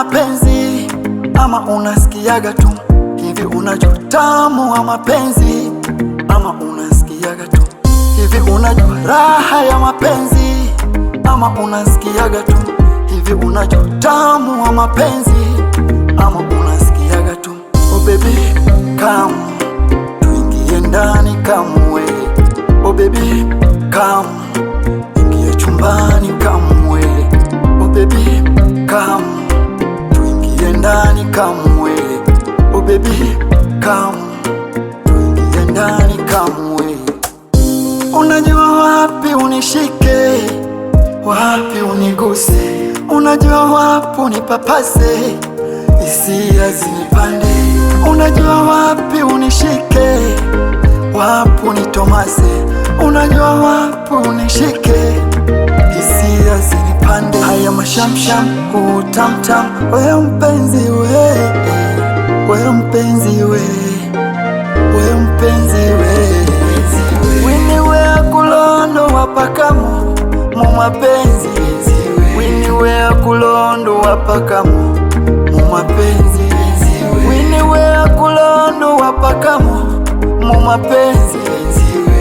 mapenzi ama unasikiaga tu hivi? Unajua utamu wa mapenzi ama unasikiaga tu hivi? Unajua raha ya mapenzi ama unasikiaga tu hivi? Unajua utamu wa mapenzi ama unasikiaga tu? Oh baby come tuingie ndani kamwe. Oh baby come ingia chumbani kamwe. Oh baby come tuingie ndani kamwe. Oh baby come tuingie ndani kamwe. Unajua wapi unishike, wapi uniguse, unajua wapi unipapase, hisia zinipande. Unajua wapi unishike, wapi unitomase, unajua wapi unishike, hisia zinipande. Haya mashamsham utamtam, wewe mpenzi we, wewe mpenzi we, wewe mpenzi we. Wini we akulondo wapakamo mu mapenzi, wini we akulondo wapakamo mu mapenzi, wini we akulondo wapakamo mu mapenzi,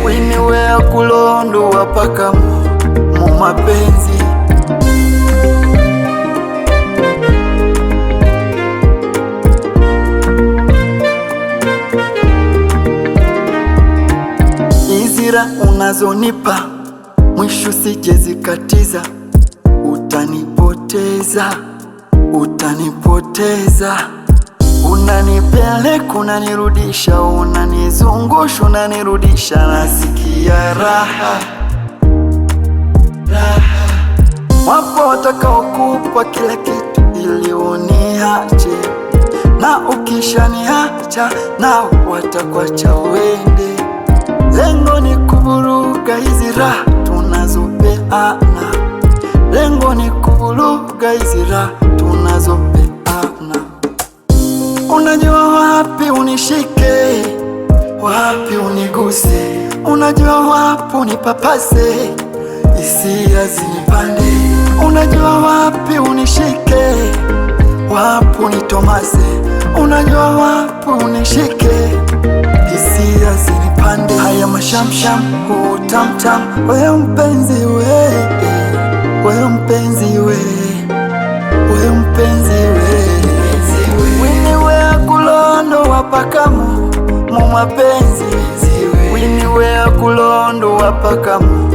wini we akulondo wapakamo mu mapenzi. Izira unazonipa mwisho sije zikatiza, utanipoteza, utanipoteza. Unanipeleka unanirudisha, unanizungusha unanirudisha, nasikia raha, raha. Wapo watakaokupa kila kitu ili uniache, na ukishaniacha nao watakuacha uende. Lengo ni kuvuruga hizi raha tunazopeana, lengo ni kuvuruga hizi raha tunazopeana. Unajua wapi unishike, wapi uniguse, unajua wapi unipapase, hisia zinipande. Unajua wapi unishike, wapi unitomase, unajua wapi unishike, hisia zinipande. Haya mashamsham utamtam, wewe mpenzi we, wewe mpenzi we, wewe mpenzi we. Wini we akulondo wapakamo mu mapenzi, wini we akulondo wapakamo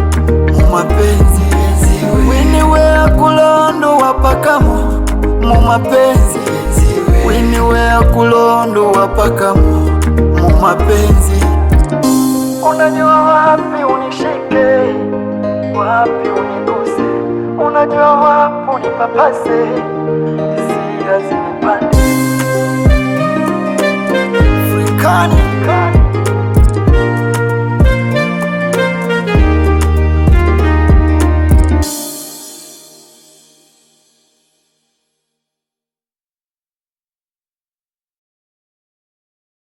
mu mapenzi, wini we akulondo wapakamo mu mapenzi, wini we akulondo wapakamo mu mapenzi. Unajua wapi unishike, wapi uniguse, unajua wapi unipapase, hisia zinipande. Afrikani